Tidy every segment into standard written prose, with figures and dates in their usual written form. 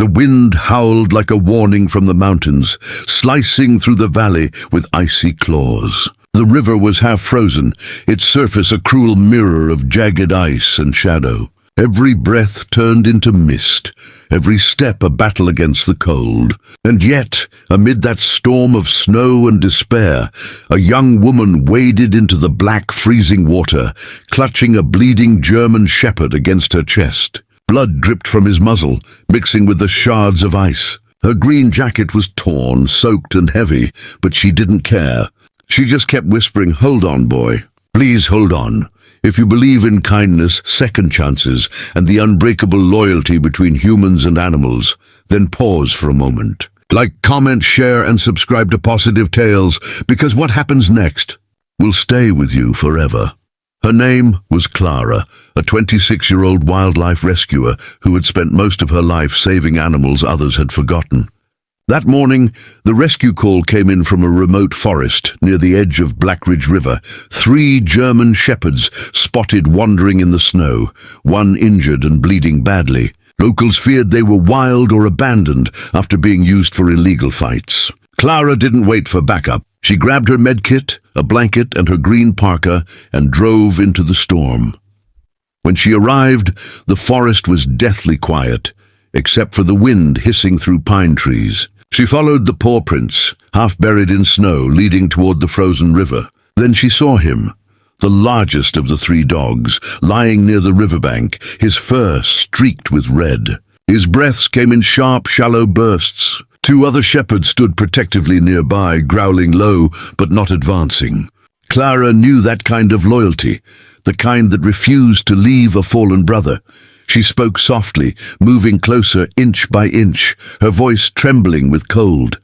The wind howled like a warning from the mountains, slicing through the valley with icy claws. The river was half frozen, its surface a cruel mirror of jagged ice and shadow. Every breath turned into mist, every step a battle against the cold. And yet, amid that storm of snow and despair, a young woman waded into the black, freezing water, clutching a bleeding German shepherd against her chest. Blood dripped from his muzzle, mixing with the shards of ice. Her green jacket was torn, soaked and heavy, but she didn't care. She just kept whispering, "Hold on, boy. Please hold on. If you believe in kindness, second chances, and the unbreakable loyalty between humans and animals, then pause for a moment." Like, comment, share, and subscribe to Pawsitive Tales, because what happens next will stay with you forever. Her name was Clara, a 26-year-old wildlife rescuer who had spent most of her life saving animals others had forgotten. That morning, the rescue call came in from a remote forest near the edge of Blackridge River. 3 German shepherds spotted wandering in the snow, one injured and bleeding badly. Locals feared they were wild or abandoned after being used for illegal fights. Clara didn't wait for backup. She grabbed her medkit, a blanket, and her green parka and drove into the storm. When she arrived, the forest was deathly quiet, except for the wind hissing through pine trees. She followed the paw prints, half buried in snow, leading toward the frozen river. Then she saw him, the largest of the 3 dogs, lying near the riverbank, his fur streaked with red. His breaths came in sharp, shallow bursts. 2 other shepherds stood protectively nearby, growling low, but not advancing. Clara knew that kind of loyalty, the kind that refused to leave a fallen brother. She spoke softly, moving closer inch by inch, her voice trembling with cold.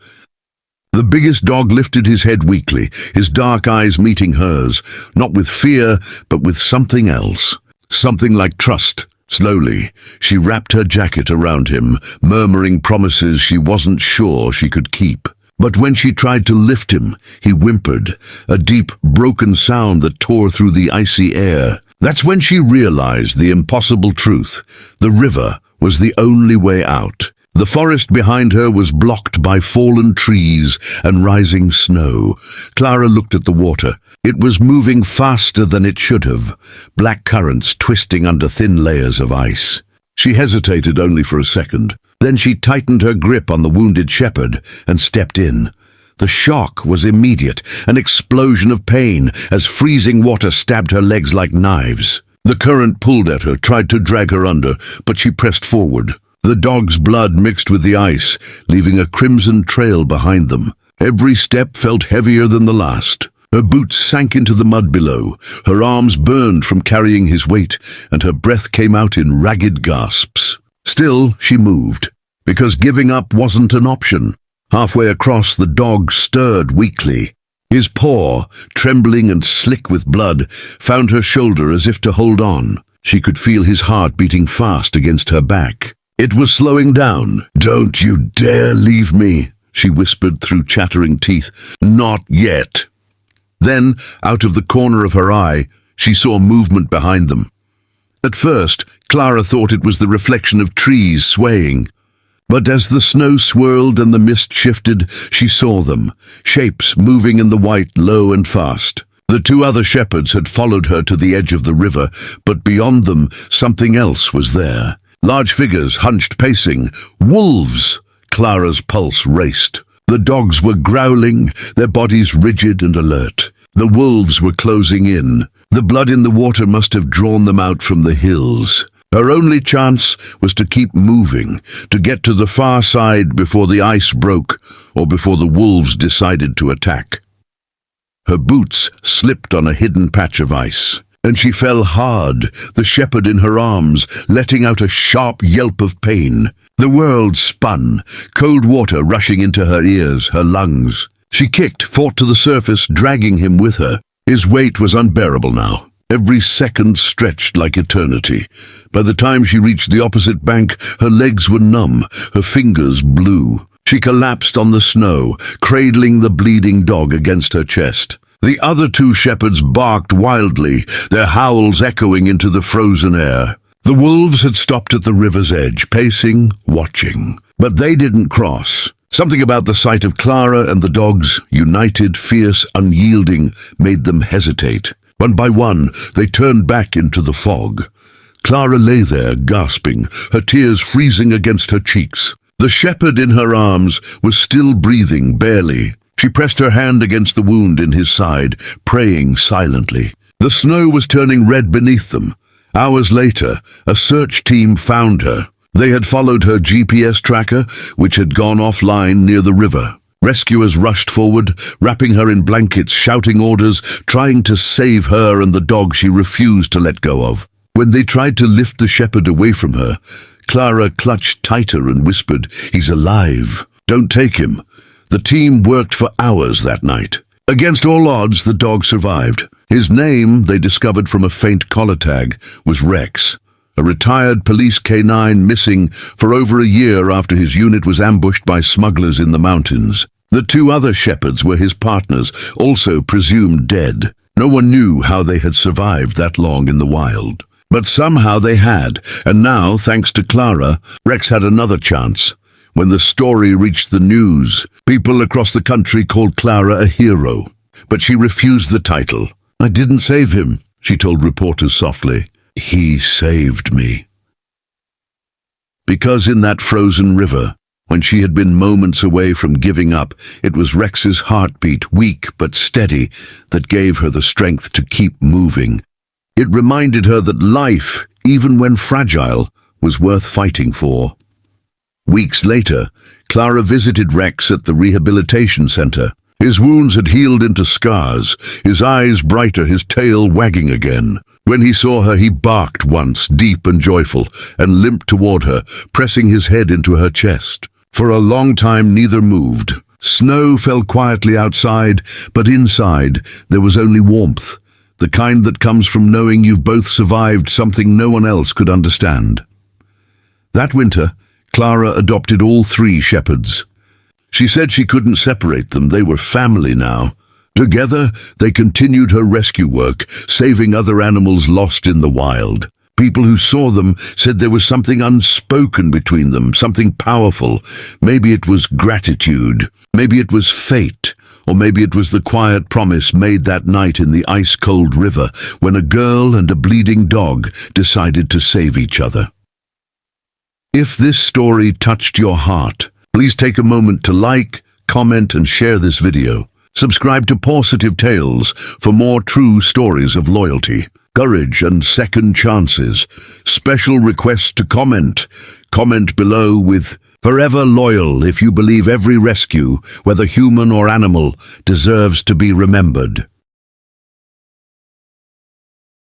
The biggest dog lifted his head weakly, his dark eyes meeting hers, not with fear, but with something else. Something like trust. Slowly, she wrapped her jacket around him, murmuring promises she wasn't sure she could keep. But when she tried to lift him, he whimpered, a deep, broken sound that tore through the icy air. That's when she realized the impossible truth. The river was the only way out. The forest behind her was blocked by fallen trees and rising snow. Clara looked at the water. It was moving faster than it should have, black currents twisting under thin layers of ice. She hesitated only for a second. Then she tightened her grip on the wounded shepherd and stepped in. The shock was immediate, an explosion of pain as freezing water stabbed her legs like knives. The current pulled at her, tried to drag her under, but she pressed forward. The dog's blood mixed with the ice, leaving a crimson trail behind them. Every step felt heavier than the last. Her boots sank into the mud below, her arms burned from carrying his weight, and her breath came out in ragged gasps. Still, she moved, because giving up wasn't an option. Halfway across, the dog stirred weakly. His paw, trembling and slick with blood, found her shoulder as if to hold on. She could feel his heart beating fast against her back. It was slowing down. "Don't you dare leave me," she whispered through chattering teeth. "Not yet." Then, out of the corner of her eye, she saw movement behind them. At first, Clara thought it was the reflection of trees swaying. But as the snow swirled and the mist shifted, she saw them, shapes moving in the white low and fast. The 2 other shepherds had followed her to the edge of the river, but beyond them, something else was there. Large figures, hunched, pacing. Wolves! Clara's pulse raced. The dogs were growling, their bodies rigid and alert. The wolves were closing in. The blood in the water must have drawn them out from the hills. Her only chance was to keep moving, to get to the far side before the ice broke or before the wolves decided to attack. Her boots slipped on a hidden patch of ice, and she fell hard, the shepherd in her arms, letting out a sharp yelp of pain. The world spun, cold water rushing into her ears, her lungs. She kicked, fought to the surface, dragging him with her. His weight was unbearable now. Every second stretched like eternity. By the time she reached the opposite bank, her legs were numb, her fingers blue. She collapsed on the snow, cradling the bleeding dog against her chest. The other 2 shepherds barked wildly, their howls echoing into the frozen air. The wolves had stopped at the river's edge, pacing, watching. But they didn't cross. Something about the sight of Clara and the dogs, united, fierce, unyielding, made them hesitate. One by one, they turned back into the fog. Clara lay there, gasping, her tears freezing against her cheeks. The shepherd in her arms was still breathing, barely. She pressed her hand against the wound in his side, praying silently. The snow was turning red beneath them. Hours later, a search team found her. They had followed her GPS tracker, which had gone offline near the river. Rescuers rushed forward, wrapping her in blankets, shouting orders, trying to save her and the dog she refused to let go of. When they tried to lift the shepherd away from her, Clara clutched tighter and whispered, "He's alive. Don't take him." The team worked for hours that night. Against all odds, the dog survived. His name, they discovered from a faint collar tag, was Rex, a retired police canine missing for over a year after his unit was ambushed by smugglers in the mountains. The two other shepherds were his partners, also presumed dead. No one knew how they had survived that long in the wild. But somehow they had, and now, thanks to Clara, Rex had another chance. When the story reached the news, people across the country called Clara a hero. But she refused the title. "I didn't save him," she told reporters softly. "He saved me." Because in that frozen river, when she had been moments away from giving up, it was Rex's heartbeat, weak but steady, that gave her the strength to keep moving. It reminded her that life, even when fragile, was worth fighting for. Weeks later, Clara visited Rex at the rehabilitation center. His wounds had healed into scars, his eyes brighter, his tail wagging again. When he saw her, he barked once, deep and joyful, and limped toward her, pressing his head into her chest. For a long time, neither moved. Snow fell quietly outside, but inside there was only warmth, the kind that comes from knowing you've both survived something no one else could understand. That winter, Clara adopted all three shepherds. She said she couldn't separate them, they were family now. Together, they continued her rescue work, saving other animals lost in the wild. People who saw them said there was something unspoken between them, something powerful. Maybe it was gratitude, maybe it was fate, or maybe it was the quiet promise made that night in the ice-cold river when a girl and a bleeding dog decided to save each other. If this story touched your heart, please take a moment to like, comment, and share this video. Subscribe to Pawsitive Tales for more true stories of loyalty, courage, and second chances. Special requests to comment. Comment below with "Forever loyal" if you believe every rescue, whether human or animal, deserves to be remembered.